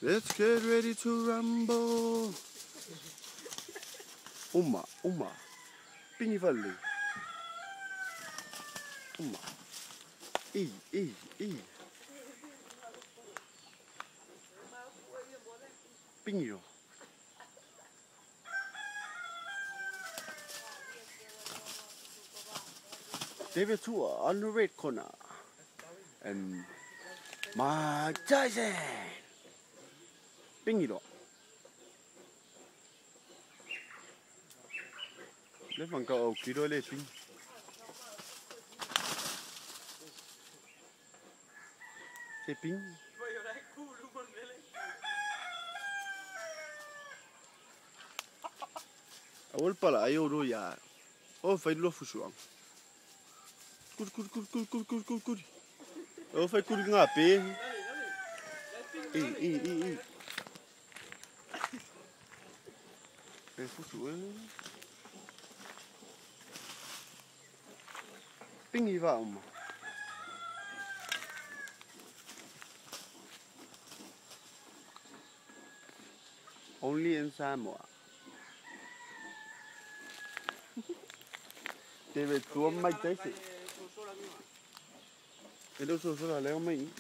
Let's get ready to rumble. Uma. Pingi falli. Uma. E. Pingi ro. David Tua on the red corner. And Mike Tyson. Pingi ro. Lấy phần cầu ký đôi lên ping. Cái ping. Awal pala ayo ro ya. Phải lo phu suang. Cút. Phải cút ngã pe. Ê. Phải phu suang. Pingi vào mà. Only in Samoa. David Tua Mike Tyson. Cái đâu số là lấy mình.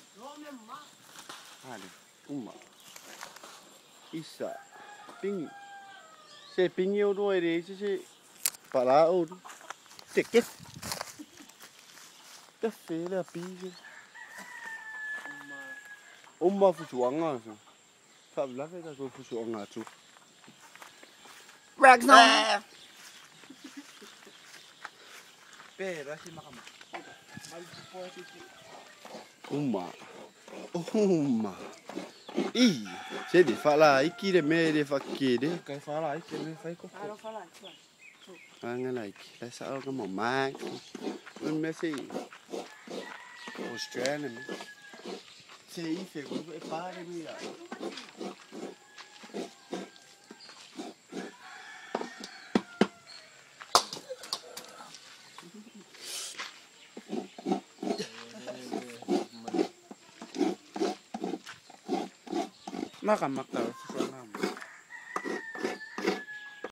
Uma. Isa. Pingi. Sẽ pingi ô đôi đi chứ. Bà lá ô. Tiệt kết. Cái phế là pi chứ. Oma phu chuang à. Phạm lắc cái tôi phu chuang à chú. Rex no. Bê ra xin makam. Uma. Sẽ để phá lại iki để mê để phá kia đấy. Cái phá lại cái này phải có. Phá lại. Nghe này, tại sao cái mỏng mang? Bên Messi. Australian. Sẽ ý phải có cái phá đấy bây giờ. Makam.